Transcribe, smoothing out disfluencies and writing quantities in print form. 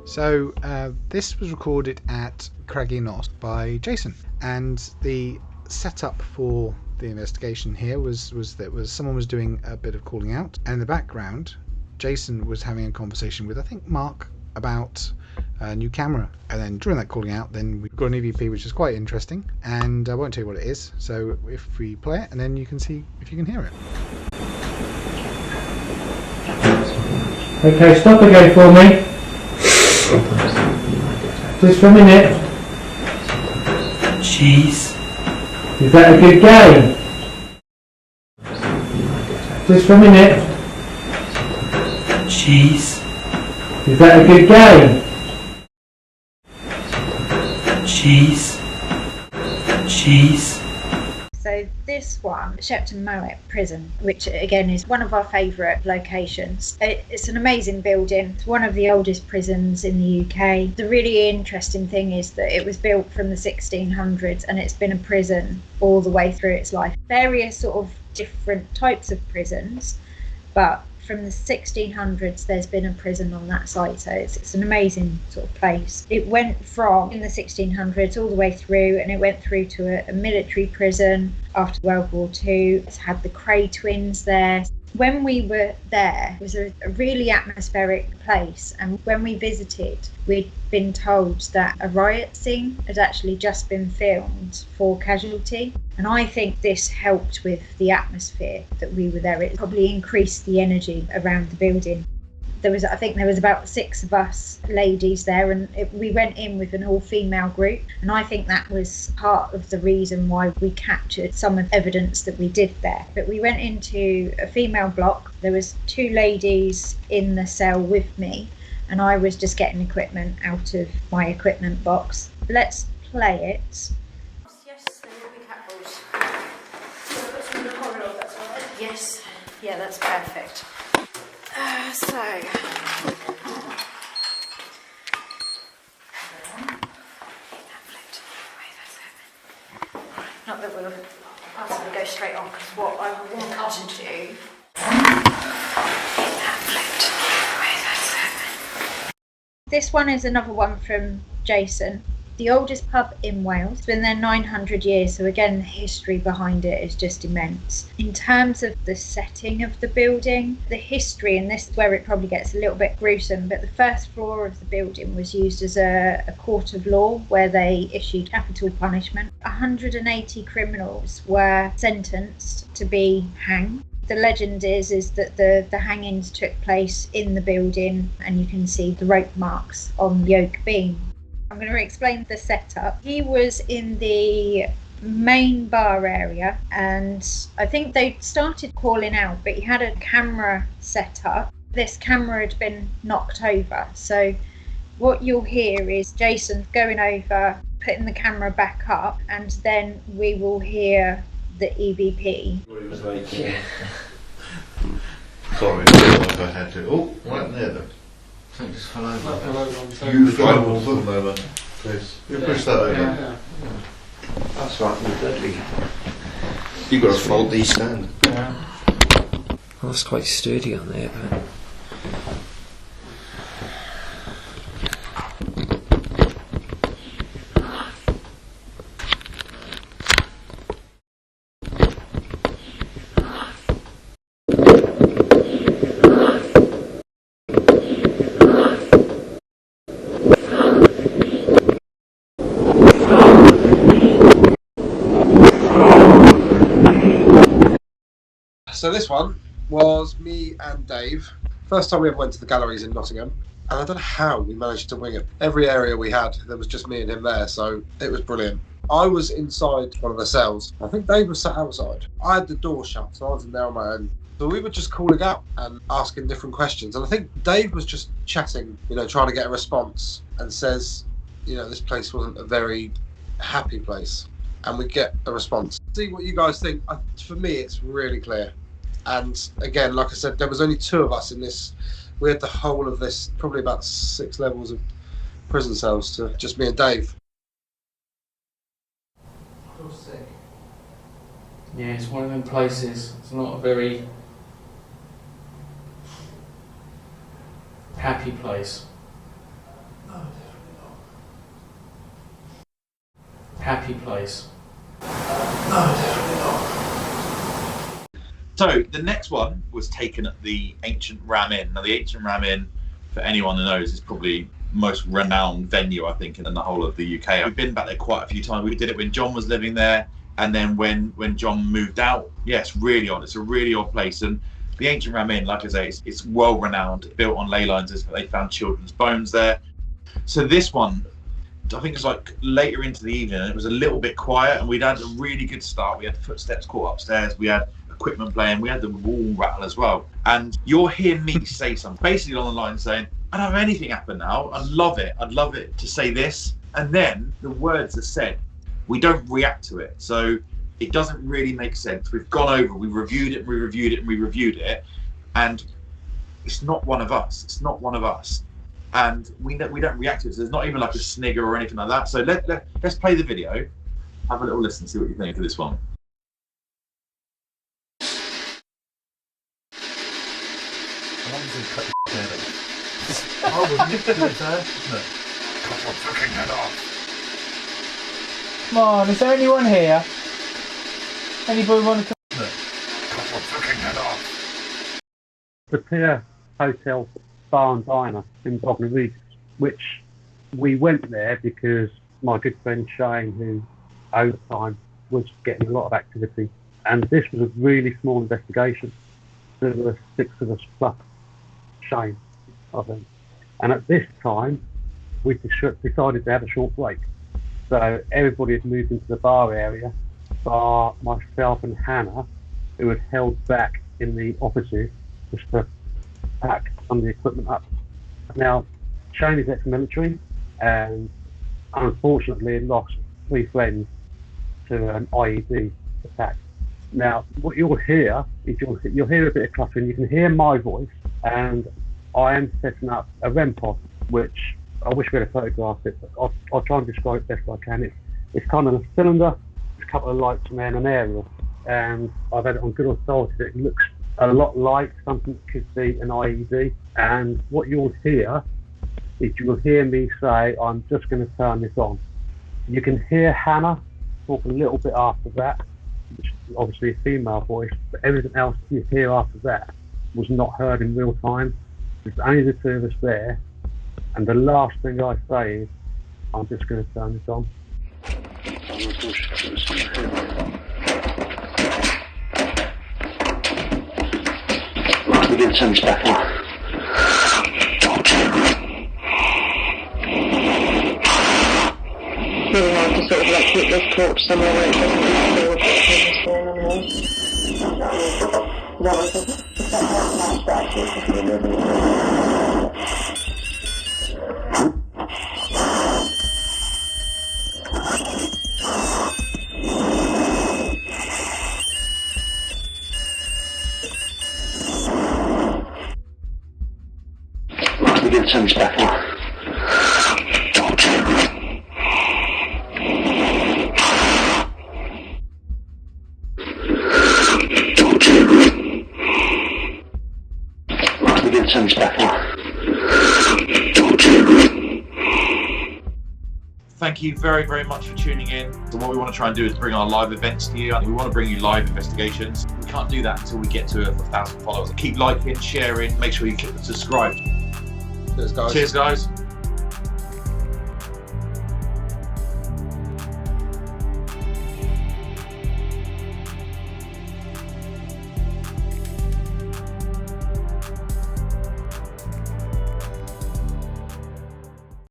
So this was recorded at Craggy Knot by Jason, and the setup for the investigation here was that someone was doing a bit of calling out, and in the background Jason was having a conversation with, I think, Mark about a new camera. And then during that calling out, then we've got an EVP which is quite interesting, and I won't tell you what it is, so if we play it and then you can see if you can hear it. Okay, stop again for me. Just for a minute. Jeez. Is that a good game? Just for a minute. Jeez. Is that a good game? Jeez. Jeez. So this one, Shepton Mallet prison, which again is one of our favourite locations. It's an amazing building. It's one of the oldest prisons in the UK. The really interesting thing is that it was built from the 1600s and it's been a prison all the way through its life. Various sort of different types of prisons, but from the 1600s there's been a prison on that site, so it's an amazing sort of place. It went from in the 1600s all the way through, and it went through to a military prison after World War II. It's had the Cray twins there. When we were there, it was a really atmospheric place, and when we visited, we'd been told that a riot scene had actually just been filmed for Casualty, and I think this helped with the atmosphere that we were there. It probably increased the energy around the building. I think there was about 6 of us ladies there, and we went in with an all-female group, and I think that was part of the reason why we captured some of the evidence that we did there. But we went into a female block. There was 2 ladies in the cell with me, and I was just getting equipment out of my equipment box. Let's play it. Yes, there will be cat balls. So that's in the corridor, that's all right? Yes, yeah, that's perfect. Not that we'll ask them to go straight on, because what I want to do. This one is another one from Jason. The oldest pub in Wales. It's been there 900 years, so again the history behind it is just immense. In terms of the setting of the building, the history, and this is where it probably gets a little bit gruesome, but the first floor of the building was used as a court of law where they issued capital punishment. 180 criminals were sentenced to be hanged. The legend is that the hangings took place in the building, and you can see the rope marks on the oak beam. I'm going to explain the setup. He was in the main bar area, and I think they started calling out, but he had a camera set up. This camera had been knocked over, so what you'll hear is Jason going over, putting the camera back up, and then we will hear the EVP. It was like, yeah. Sorry, if I had to. Oh, right there though. Something just fell over. You fly will foot over, please. You push that over. Yeah. That's right, you're deadly. You've got to fold these stand. Yeah. Well, that's quite sturdy on there, but. So this one was me and Dave. First time we ever went to the galleries in Nottingham, and I don't know how we managed to wing it. Every area we had, there was just me and him there, so it was brilliant. I was inside one of the cells. I think Dave was sat outside. I had the door shut, so I was in there on my own. So we were just calling out and asking different questions, and I think Dave was just chatting, trying to get a response, and says, this place wasn't a very happy place, and we get a response. See what you guys think. For me, it's really clear. And again, like I said, there was only 2 of us in this. We had the whole of this, probably about 6 levels of prison cells to just me and Dave. I feel sick. Yeah, it's one of them places. It's not a very happy place. happy place. So the next one was taken at the Ancient Ram Inn. Now the Ancient Ram Inn, for anyone who knows, is probably most renowned venue I think in the whole of the UK. We've been back there quite a few times. We did it when John was living there, and then when John moved out. Yeah, it's really odd. It's a really odd place. And the Ancient Ram Inn, like I say, it's well renowned, built on ley lines. They found children's bones there. So this one, I think it was like later into the evening, and it was a little bit quiet, and we'd had a really good start. We had footsteps caught upstairs, we had equipment playing, we had the wall rattle as well. And you'll hear me say something basically on the line saying, I don't have anything happen now. I'd love it to say this. And then the words are said. We don't react to it. So it doesn't really make sense. We've gone over, we reviewed it, we reviewed it, and we reviewed it. And it's not one of us. It's not one of us. And we don't react to it. So there's not even like a snigger or anything like that. So let's play the video, have a little listen, see what you think of this one. I was literally there. Cut your fucking head off. Come on, is there anyone here? Anybody want to come? Cut your fucking head off. The Pier Hotel Bar and Diner in Bognor Regis, which we went there because my good friend Shane, who over time was getting a lot of activity, and this was a really small investigation. There were 6 of us plus Shane, I think. And at this time, we decided to have a short break. So everybody had moved into the bar area, bar myself and Hannah, who had held back in the offices just to pack some of the equipment up. Now, Shane is ex-military, and unfortunately lost 3 friends to an IED attack. Now, what you'll hear is you'll hear a bit of cluttering. You can hear my voice, and I am setting up a REM pod, which I wish we had photographed it, but I'll try and describe it best I can. It's kind of a cylinder, a couple of lights and then an aerial, and I've had it on good authority that it looks a lot like something that could be an IED. And what you'll hear is you'll hear me say, I'm just going to turn this on. You can hear Hannah talk a little bit after that, which is obviously a female voice, but everything else you hear after that was not heard in real time. There's only the 2 of us there, and the last thing I say is, I'm just going to turn this on. Right, we're going to turn this back on. Really hard to sort of like keep this torch somewhere where it doesn't really feel what's Right, we're going to turn this back on. Turn this back on. Thank you very, very much for tuning in. So what we want to try and do is bring our live events to you. We want to bring you live investigations. We can't do that until we get to 1,000 followers. Keep liking, sharing, make sure you click the subscribe. Cheers, guys. Cheers, guys.